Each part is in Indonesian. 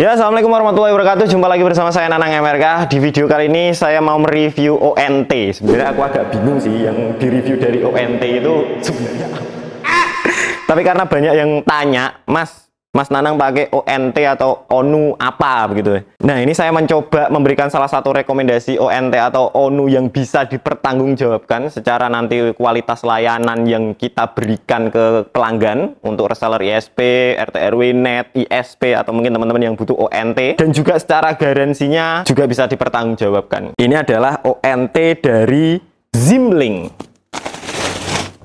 Ya, assalamualaikum warahmatullahi wabarakatuh. Jumpa lagi bersama saya Nanang MRK. Di video kali ini saya mau mereview ONT. Sebenarnya aku agak bingung sih yang direview dari ONT itu sebenarnya apa. Tapi karena banyak yang tanya, Mas Nanang pakai ONT atau ONU apa begitu. Nah, ini saya mencoba memberikan salah satu rekomendasi ONT atau ONU yang bisa dipertanggungjawabkan secara nanti kualitas layanan yang kita berikan ke pelanggan untuk reseller ISP, RT RW, NET, ISP atau mungkin teman-teman yang butuh ONT, dan juga secara garansinya juga bisa dipertanggungjawabkan. Ini adalah ONT dari Zimlink.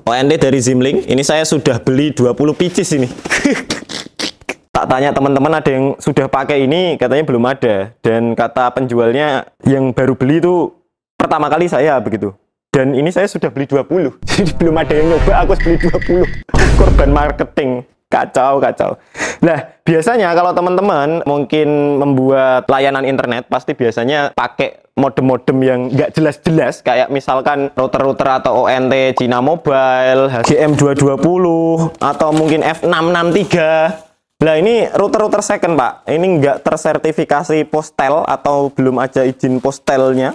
ONT dari Zimlink, ini saya sudah beli 20 pieces ini. Tak tanya teman-teman ada yang sudah pakai ini, katanya belum ada. Dan kata penjualnya yang baru beli itu pertama kali saya begitu. Dan ini saya sudah beli 20. Jadi belum ada yang nyoba, aku beli 20. Korban marketing. Kacau. Nah, biasanya kalau teman-teman mungkin membuat layanan internet, pasti biasanya pakai modem-modem yang nggak jelas-jelas, kayak misalkan router-router atau ONT Cina Mobile, HGM220, atau mungkin F663. Nah, ini router-router second, Pak. Ini nggak tersertifikasi postel atau belum ada izin postelnya.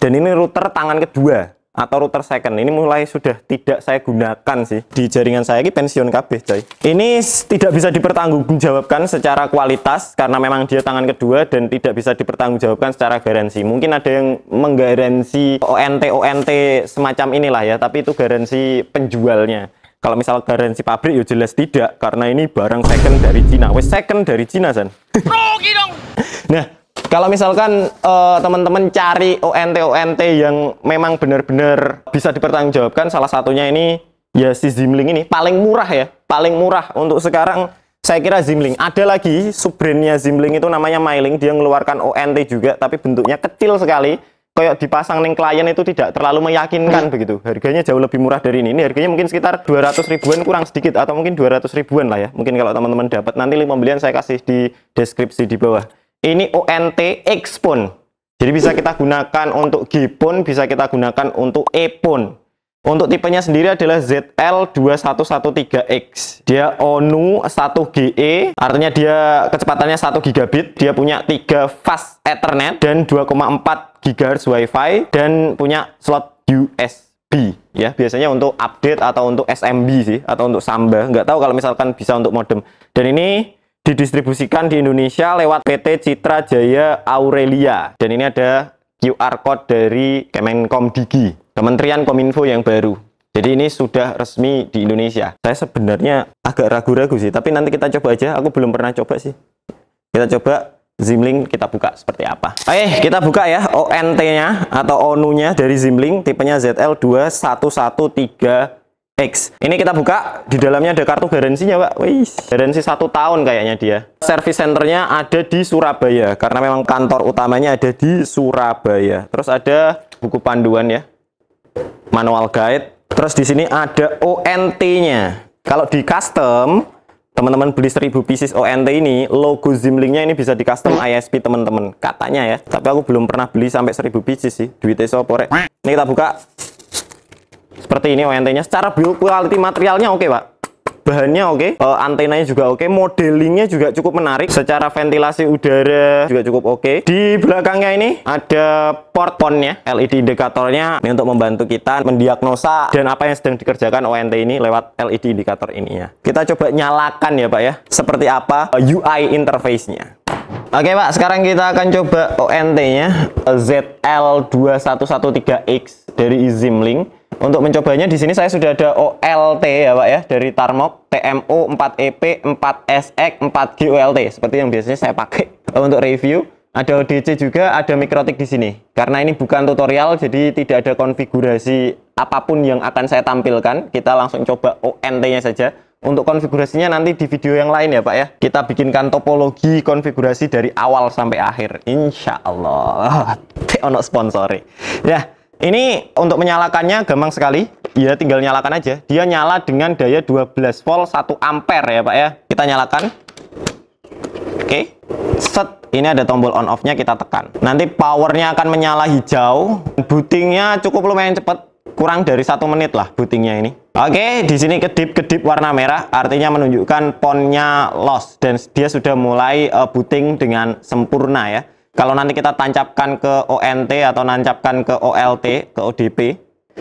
Dan ini router tangan kedua atau router second. Ini mulai sudah tidak saya gunakan sih. Di jaringan saya ini pensiun kabeh, coy. Ini tidak bisa dipertanggungjawabkan secara kualitas karena memang dia tangan kedua dan tidak bisa dipertanggungjawabkan secara garansi. Mungkin ada yang menggaransi ONT semacam inilah ya, tapi itu garansi penjualnya. Kalau misal garansi pabrik ya jelas tidak, karena ini barang second dari Cina. Wes second dari Cina, San. Rugi dong. Nah, kalau misalkan teman-teman cari ONT yang memang benar-benar bisa dipertanggungjawabkan, salah satunya ini ya si Zimlink ini paling murah ya, paling murah untuk sekarang. Saya kira Zimlink. Ada lagi sub-brandnya Zimlink itu namanya Mylink, dia mengeluarkan ONT juga, tapi bentuknya kecil sekali. Kayak dipasang ning klien itu tidak terlalu meyakinkan begitu. Harganya jauh lebih murah dari ini. Ini harganya mungkin sekitar 200 ribuan kurang sedikit, atau mungkin 200 ribuan lah ya. Mungkin kalau teman-teman dapat, nanti link pembelian saya kasih di deskripsi di bawah. Ini ONT X-Phone. Jadi bisa kita gunakan untuk G-Phone, bisa kita gunakan untuk E-Phone. Untuk tipenya sendiri adalah ZL2113X. Dia ONU 1GE, artinya dia kecepatannya 1 gigabit. Dia punya 3 fast Ethernet dan 2,4 GHz Wi-Fi dan punya slot USB. Ya, biasanya untuk update atau untuk SMB sih, atau untuk Samba. Nggak tahu kalau misalkan bisa untuk modem. Dan ini didistribusikan di Indonesia lewat PT Citra Jaya Aurelia. Dan ini ada QR code dari Kemenkom Digi, Kementerian Kominfo yang baru. Jadi ini sudah resmi di Indonesia. Saya sebenarnya agak ragu-ragu sih, tapi nanti kita coba aja. Aku belum pernah coba sih. Kita coba Zimlink, kita buka seperti apa. Oke, kita buka ya ONT-nya atau ONU-nya dari Zimlink, tipenya ZL2113X. Ini kita buka, di dalamnya ada kartu garansinya, Pak. Wih, garansi 1 tahun kayaknya dia. Service centernya ada di Surabaya, karena memang kantor utamanya ada di Surabaya. Terus ada buku panduan ya, manual guide. Terus di sini ada ONT-nya. Kalau di custom, teman-teman beli 1000 pieces ONT ini, logo Zimlink-nya ini bisa di custom ISP teman-teman, katanya ya. Tapi aku belum pernah beli sampai 1000 pieces sih. Duitnya sopore. Ini kita buka. Seperti ini ONT-nya. Secara build quality materialnya oke, Pak. Bahannya oke, antenanya juga oke, modelingnya juga cukup menarik. Secara ventilasi udara juga cukup oke. Di belakangnya ini ada port on-nya, LED indikatornya, ini untuk membantu kita mendiagnosa dan apa yang sedang dikerjakan ONT ini lewat LED indikator ini ya. Kita coba nyalakan ya, Pak ya, seperti apa UI interface-nya. Oke, Pak, sekarang kita akan coba ONT-nya ZL2113X dari Zimlink. Untuk mencobanya di sini saya sudah ada OLT ya, Pak ya, dari Tarmok, TMO 4EP 4SX 4G OLT seperti yang biasanya saya pakai untuk review. Ada ODC juga, ada mikrotik di sini. Karena ini bukan tutorial, jadi tidak ada konfigurasi apapun yang akan saya tampilkan. Kita langsung coba ONT-nya saja. Untuk konfigurasinya nanti di video yang lain ya, Pak ya. Kita bikinkan topologi konfigurasi dari awal sampai akhir. Insya Allah. Ono sponsori. Ya. Ini untuk menyalakannya gampang sekali. Ya, tinggal nyalakan aja. Dia nyala dengan daya 12 volt 1 ampere ya, Pak ya. Kita nyalakan. Oke. Set. Ini ada tombol on off-nya, kita tekan. Nanti powernya akan menyala hijau. Bootingnya cukup lumayan cepat. kurang dari 1 menit lah bootingnya ini. Oke, di sini kedip-kedip warna merah artinya menunjukkan ponnya lost dan dia sudah mulai booting dengan sempurna ya. Kalau nanti kita tancapkan ke ONT atau nancapkan ke OLT, ke ODP,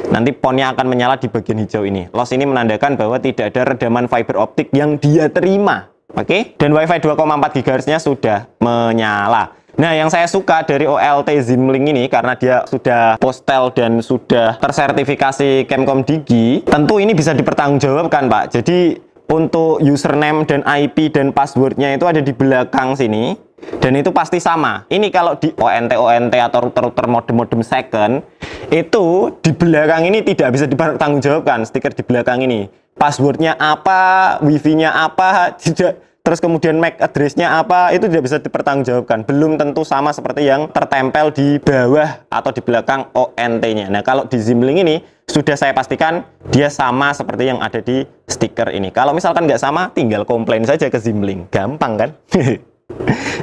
nanti ponnya akan menyala di bagian hijau ini. Lost ini menandakan bahwa tidak ada redaman fiber optik yang dia terima. Oke, dan WiFi 2,4 GHz-nya sudah menyala. Nah, yang saya suka dari OLT Zimlink ini karena dia sudah postel dan sudah tersertifikasi Kemkom Digi, tentu ini bisa dipertanggungjawabkan, Pak. Jadi untuk username dan IP dan passwordnya itu ada di belakang sini dan itu pasti sama. Ini kalau di ONT atau router modem second itu di belakang ini tidak bisa dipertanggungjawabkan. Stiker di belakang ini passwordnya apa, wifi-nya apa, tidak. Terus kemudian MAC address-nya apa, itu tidak bisa dipertanggungjawabkan. Belum tentu sama seperti yang tertempel di bawah atau di belakang ONT-nya. Nah, kalau di Zimlink ini, sudah saya pastikan dia sama seperti yang ada di stiker ini. Kalau misalkan nggak sama, tinggal komplain saja ke Zimlink. Gampang kan?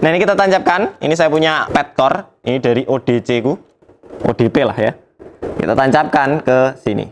Nah, ini kita tancapkan. Ini saya punya Petcore. Ini dari ODC-ku. ODP lah ya. Kita tancapkan ke sini.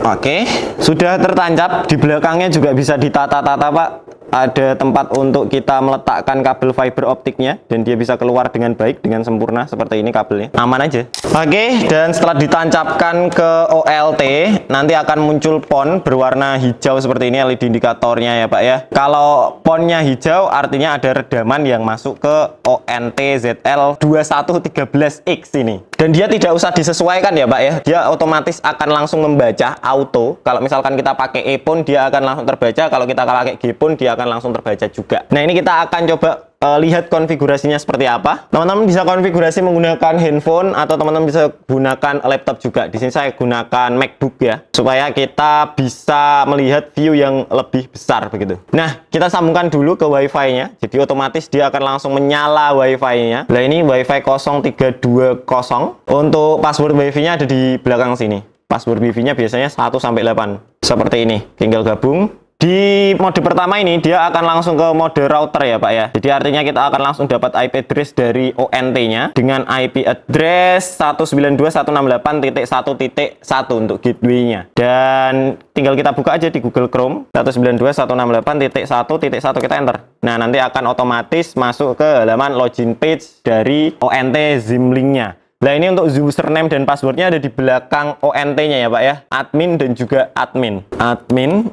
Oke, sudah tertancap. Di belakangnya juga bisa ditata-tata, Pak. Ada tempat untuk kita meletakkan kabel fiber optiknya dan dia bisa keluar dengan baik, dengan sempurna seperti ini kabelnya. Aman aja. Oke, dan setelah ditancapkan ke OLT, nanti akan muncul pon berwarna hijau seperti ini LED indikatornya ya, Pak ya. Kalau ponnya hijau artinya ada redaman yang masuk ke ONT ZL2113X ini. Dan dia tidak usah disesuaikan ya, Pak ya. Dia otomatis akan langsung membaca auto. Kalau misalkan kita pakai E pun dia akan langsung terbaca, kalau kita pakai G pun dia akan langsung terbaca juga. Nah, ini kita akan coba lihat konfigurasinya seperti apa. Teman-teman bisa konfigurasi menggunakan handphone atau teman-teman bisa gunakan laptop juga. Di sini saya gunakan MacBook ya, supaya kita bisa melihat view yang lebih besar begitu. Nah, kita sambungkan dulu ke WiFi-nya. Jadi otomatis dia akan langsung menyala WiFi-nya. Nah, ini WiFi 0320. Untuk password WiFi-nya ada di belakang sini. Password WiFi-nya biasanya 1 sampai 8. Seperti ini. Tinggal gabung. Di mode pertama ini dia akan langsung ke mode router ya, Pak ya. Jadi artinya kita akan langsung dapat IP address dari ONT-nya dengan IP address 192.168.1.1 untuk gateway-nya. Dan tinggal kita buka aja di Google Chrome 192.168.1.1, kita enter. Nah, nanti akan otomatis masuk ke halaman login page dari ONT Zimlink-nya. Nah, ini untuk username dan passwordnya ada di belakang ONT-nya ya, Pak ya. Admin dan juga admin. Admin.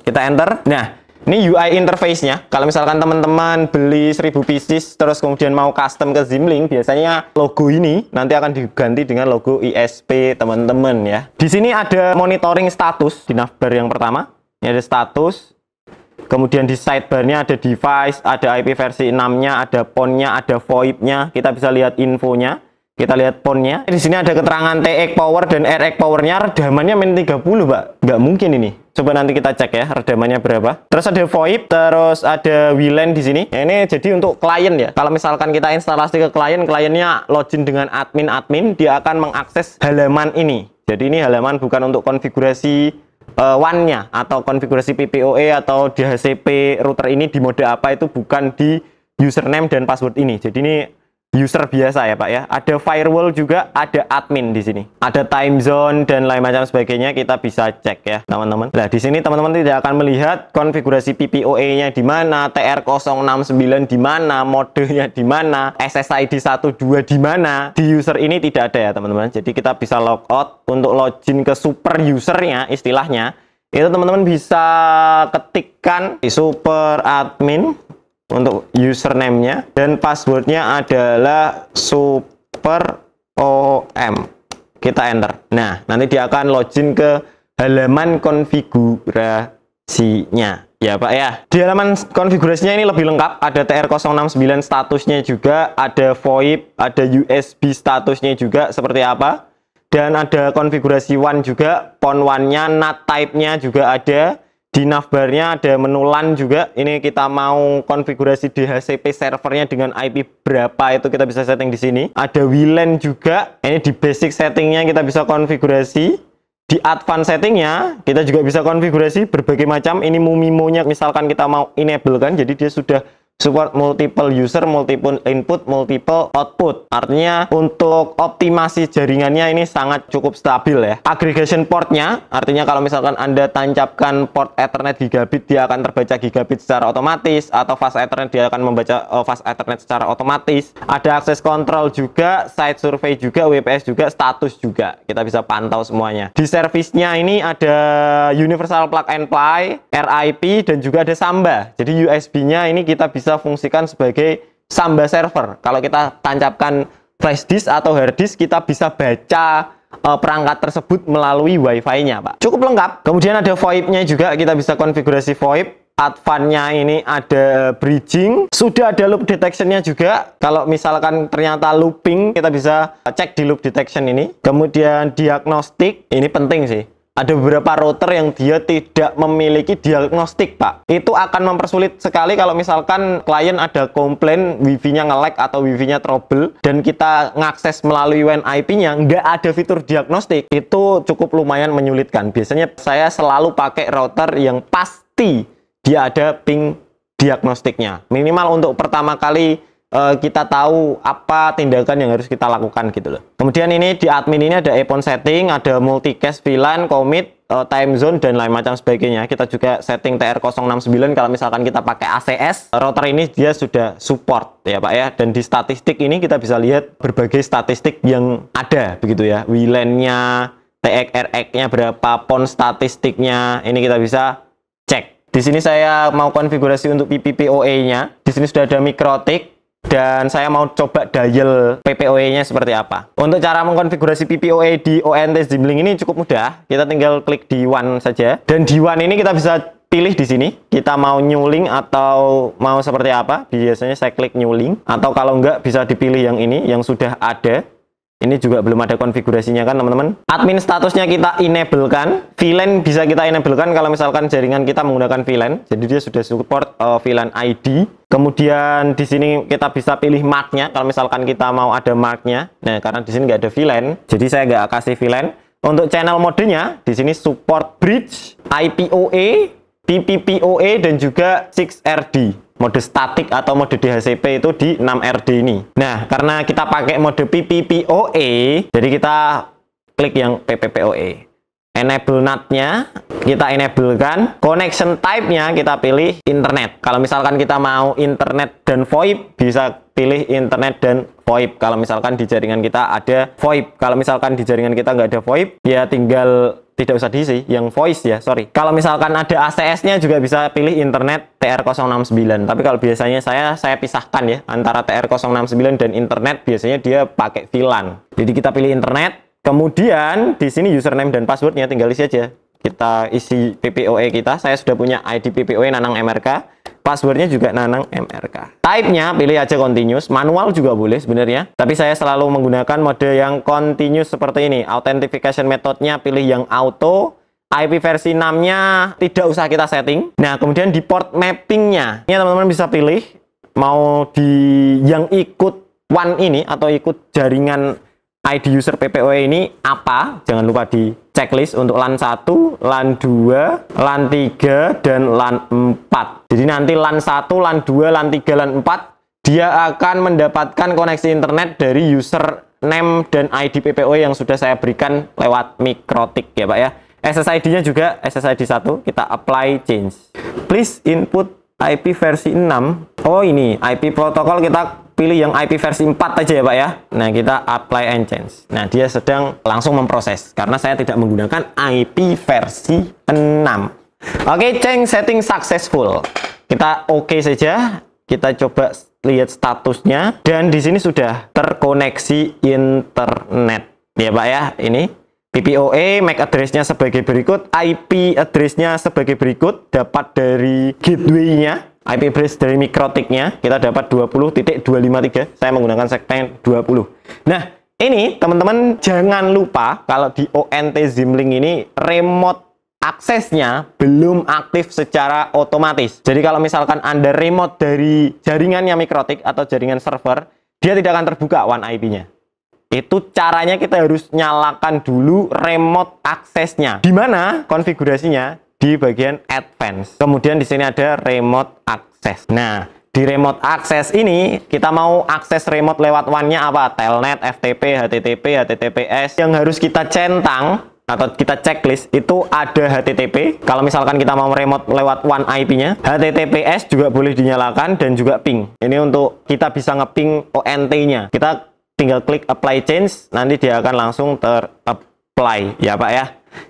Kita enter. Nah, ini UI interface-nya. Kalau misalkan teman-teman beli 1000 pieces terus kemudian mau custom ke Zimlink, biasanya logo ini nanti akan diganti dengan logo ISP teman-teman ya. Di sini ada monitoring status di navbar yang pertama. Ini ada status. Kemudian di sidebar-nya ada device, ada IP versi 6-nya, ada PON-nya, ada VoIP-nya. Kita bisa lihat infonya. Kita lihat ponnya. Di sini ada keterangan TX power dan RX powernya. Redamannya min 30, Pak. Nggak mungkin ini. Coba nanti kita cek ya redamannya berapa. Terus ada VoIP, terus ada WLAN di sini. Nah, ini jadi untuk klien ya. Kalau misalkan kita instalasi ke klien, kliennya login dengan admin, dia akan mengakses halaman ini. Jadi ini halaman bukan untuk konfigurasi WAN-nya atau konfigurasi PPOE atau DHCP router ini di mode apa, itu bukan di username dan password ini. Jadi ini user biasa ya, Pak ya. Ada firewall juga, ada admin di sini. Ada time zone dan lain macam sebagainya, kita bisa cek ya, teman-teman. Nah, di sini teman-teman tidak akan melihat konfigurasi PPOE-nya di mana, TR069 di mana, modenya di mana, SSID 12 di mana. Di user ini tidak ada ya, teman-teman. Jadi kita bisa logout untuk login ke super usernya, istilahnya. Itu teman-teman bisa ketikkan di super admin untuk username-nya dan passwordnya adalah super om. Kita enter. Nah, nanti dia akan login ke halaman konfigurasinya ya, Pak ya. Di halaman konfigurasinya ini lebih lengkap. Ada TR069 statusnya juga, ada VoIP, ada USB statusnya juga seperti apa, dan ada konfigurasi WAN juga, PON WAN-nya, NAT type-nya juga ada. Di navbarnya ada menu LAN juga. Ini kita mau konfigurasi DHCP servernya dengan IP berapa, itu kita bisa setting di sini. Ada WLAN juga. Ini di basic settingnya kita bisa konfigurasi. Di advance settingnya kita juga bisa konfigurasi berbagai macam. Ini MUMIMO-nya misalkan kita mau enable kan, jadi dia sudah support multiple user, multiple input, multiple output. Artinya untuk optimasi jaringannya ini sangat cukup stabil ya. Aggregation portnya, artinya kalau misalkan Anda tancapkan port Ethernet gigabit, dia akan terbaca gigabit secara otomatis, atau fast Ethernet dia akan membaca fast Ethernet secara otomatis. Ada access control juga, site survey juga, WPS juga, status juga. Kita bisa pantau semuanya. Di servisnya ini ada universal plug and play, RIP, dan juga ada Samba. Jadi USB-nya ini kita bisa fungsikan sebagai Samba server. Kalau kita tancapkan flash disk atau hard disk, kita bisa baca perangkat tersebut melalui Wi-Fi-nya, Pak. Cukup lengkap. Kemudian ada VoIP-nya juga, kita bisa konfigurasi VoIP. Advan-nya ini ada bridging, sudah ada loop detection-nya juga. Kalau misalkan ternyata looping, kita bisa cek di loop detection ini. Kemudian diagnostik, ini penting sih. Ada beberapa router yang dia tidak memiliki diagnostik, Pak. Itu akan mempersulit sekali kalau misalkan klien ada komplain wifi-nya nge-lag atau wifi-nya trouble, dan kita ngakses melalui WAN IP-nya, nggak ada fitur diagnostik. Itu cukup lumayan menyulitkan. Biasanya saya selalu pakai router yang pasti dia ada ping diagnostiknya. Minimal untuk pertama kali kita tahu apa tindakan yang harus kita lakukan gitu loh. Kemudian ini di admin ini ada EPON setting, ada multicast VLAN, commit, time zone, dan lain macam sebagainya. Kita juga setting TR069 kalau misalkan kita pakai ACS. Router ini dia sudah support ya Pak ya. Dan di statistik ini kita bisa lihat berbagai statistik yang ada begitu ya. WLAN-nya, TXRX-nya berapa, PON statistiknya. Ini kita bisa cek. Di sini saya mau konfigurasi untuk PPPoE-nya. Di sini sudah ada MikroTik. Dan saya mau coba dial PPoE-nya seperti apa. Untuk cara mengkonfigurasi PPoE di ONT Zimlink ini cukup mudah. Kita tinggal klik di WAN saja. Dan di WAN ini kita bisa pilih di sini. Kita mau new link atau mau seperti apa. Biasanya saya klik new link. Atau kalau enggak bisa dipilih yang ini, yang sudah ada. Ini juga belum ada konfigurasinya kan teman-teman. Admin statusnya kita enablekan. VLAN bisa kita enablekan kalau misalkan jaringan kita menggunakan VLAN. Jadi dia sudah support VLAN ID. Kemudian di sini kita bisa pilih marknya. Kalau misalkan kita mau ada marknya. Nah karena di sini nggak ada VLAN, jadi saya nggak kasih VLAN. Untuk channel modenya di sini support bridge, IPoE, PPPoE, dan juga 6RD. Mode statik atau mode DHCP itu di 6RD ini. Nah, karena kita pakai mode PPPoE, jadi kita klik yang PPPoE. Enable NAT-nya kita enablekan. Connection type-nya kita pilih internet. Kalau misalkan kita mau internet dan VoIP, bisa pilih internet dan VoIP. Kalau misalkan di jaringan kita ada VoIP. Kalau misalkan di jaringan kita nggak ada VoIP, ya tinggal tidak usah diisi, yang voice ya, sorry. Kalau misalkan ada ACS-nya juga bisa pilih internet TR069. Tapi kalau biasanya saya pisahkan ya, antara TR069 dan internet, biasanya dia pakai VLAN. Jadi kita pilih internet, kemudian di sini username dan passwordnya tinggal isi aja. Kita isi PPoE kita, saya sudah punya ID PPoE Nanang MRK. Passwordnya juga Nanang MRK. Type-nya pilih aja continuous, manual juga boleh sebenarnya. Tapi saya selalu menggunakan mode yang continuous seperti ini. Authentication methodnya pilih yang auto. IP versi 6-nya tidak usah kita setting. Nah, kemudian di port mapping-nya, ini teman-teman bisa pilih mau di yang ikut WAN ini atau ikut jaringan ID user PPoE ini apa. Jangan lupa di checklist untuk LAN 1, LAN 2, LAN 3, dan LAN 4. Jadi nanti LAN 1, LAN 2, LAN 3, LAN 4 dia akan mendapatkan koneksi internet dari username dan ID PPoE yang sudah saya berikan lewat MikroTik ya Pak ya. SSID-nya juga SSID 1, kita apply change. Please input IP versi 6. Oh ini IP protokol, kita pilih yang IP versi 4 aja ya Pak ya. Nah kita apply and change. Nah dia sedang langsung memproses karena saya tidak menggunakan IP versi 6. Oke, change setting successful. Kita oke saja. Kita coba lihat statusnya, dan di sini sudah terkoneksi internet ya Pak ya. Ini PPoE, MAC address-nya sebagai berikut, IP address-nya sebagai berikut, dapat dari gateway-nya. IP address dari MikroTik-nya kita dapat 20.253. Saya menggunakan segmen 20. Nah, ini teman-teman jangan lupa kalau di ONT Zimlink ini remote aksesnya belum aktif secara otomatis. Jadi kalau misalkan Anda remote dari jaringannya MikroTik atau jaringan server, dia tidak akan terbuka WAN IP-nya. Itu caranya kita harus nyalakan dulu remote aksesnya. Di mana konfigurasinya? Di bagian advance. Kemudian di sini ada remote access. Nah, di remote akses ini kita mau akses remote lewat WAN-nya apa? Telnet, FTP, HTTP, HTTPS. Yang harus kita centang atau kita checklist itu ada HTTP. Kalau misalkan kita mau remote lewat WAN IP-nya, HTTPS juga boleh dinyalakan dan juga ping. Ini untuk kita bisa nge-ping ONT-nya. Kita tinggal klik apply change, nanti dia akan langsung ter-apply ya Pak ya.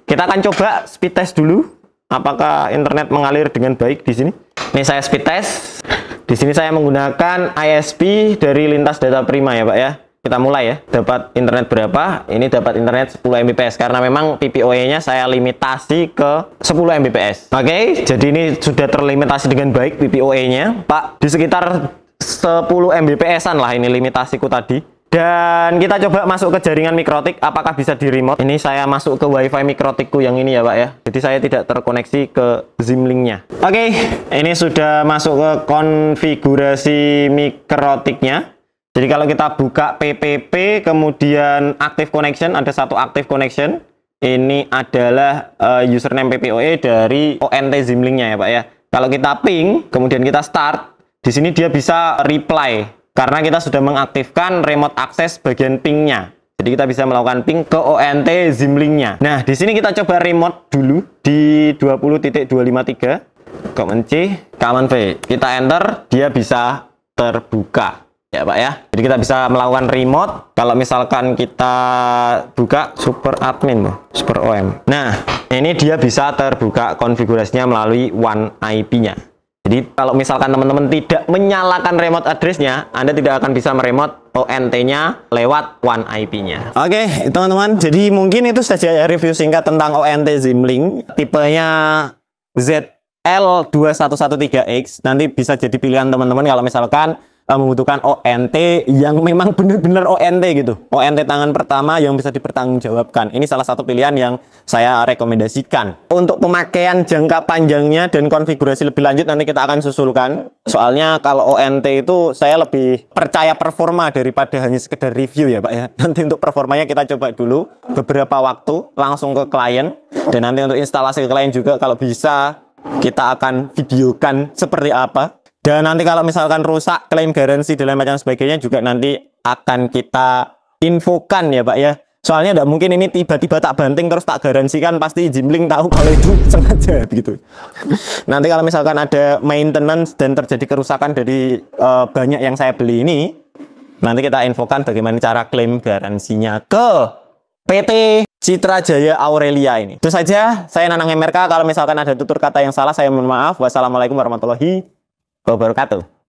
Kita akan coba speed test dulu. Apakah internet mengalir dengan baik di sini? Ini saya speed test. Di sini saya menggunakan ISP dari Lintas Data Prima ya Pak ya. Kita mulai ya. Dapat internet berapa? Ini dapat internet 10 Mbps karena memang PPOE-nya saya limitasi ke 10 Mbps. Oke, jadi ini sudah terlimitasi dengan baik PPOE-nya, Pak. Di sekitar 10 Mbps-an lah ini limitasiku tadi. Dan kita coba masuk ke jaringan Mikrotik, apakah bisa di remote. Ini saya masuk ke WiFi Mikrotikku yang ini ya Pak ya. Jadi saya tidak terkoneksi ke Zimlink-nya. Oke, ini sudah masuk ke konfigurasi Mikrotiknya. Jadi kalau kita buka PPP, kemudian active connection, ada satu active connection. Ini adalah username PPOE dari ONT Zimlink-nya ya Pak ya. Kalau kita ping, kemudian kita start, di sini dia bisa reply. Karena kita sudah mengaktifkan remote access bagian ping-nya. Jadi kita bisa melakukan ping ke ONT Zimlink-nya. Nah, di sini kita coba remote dulu di 20.253. Command C, Command V. Kita enter, dia bisa terbuka. Ya Pak ya. Jadi kita bisa melakukan remote. Kalau misalkan kita buka super admin, super OM. Nah, ini dia bisa terbuka konfigurasinya melalui WAN IP-nya. Jadi kalau misalkan teman-teman tidak menyalakan remote address-nya, Anda tidak akan bisa meremote ONT-nya lewat WAN IP-nya. Oke, teman-teman. Jadi mungkin itu saja review singkat tentang ONT Zimlink. Tipenya ZL2113X. Nanti bisa jadi pilihan teman-teman kalau misalkan membutuhkan ONT yang memang benar-benar ONT gitu. ONT tangan pertama yang bisa dipertanggungjawabkan. Ini salah satu pilihan yang saya rekomendasikan. Untuk pemakaian jangka panjangnya dan konfigurasi lebih lanjut nanti kita akan susulkan. Soalnya kalau ONT itu saya lebih percaya performa daripada hanya sekedar review ya Pak ya. Nanti untuk performanya kita coba dulu beberapa waktu langsung ke klien. Dan nanti untuk instalasi ke klien juga kalau bisa kita akan videokan seperti apa. Dan nanti kalau misalkan rusak, klaim garansi dan lain macam sebagainya juga nanti akan kita infokan ya Pak ya. Soalnya tidak mungkin ini tiba-tiba tak banting terus tak garansikan, pasti Zimlink tahu kalau itu sengaja begitu. Nanti kalau misalkan ada maintenance dan terjadi kerusakan dari banyak yang saya beli ini, nanti kita infokan bagaimana cara klaim garansinya ke PT Citra Jaya Aurelia ini. Itu saja, saya Nanang MRK. Kalau misalkan ada tutur kata yang salah, saya mohon maaf. Wassalamualaikum warahmatullahi wabarakatuh.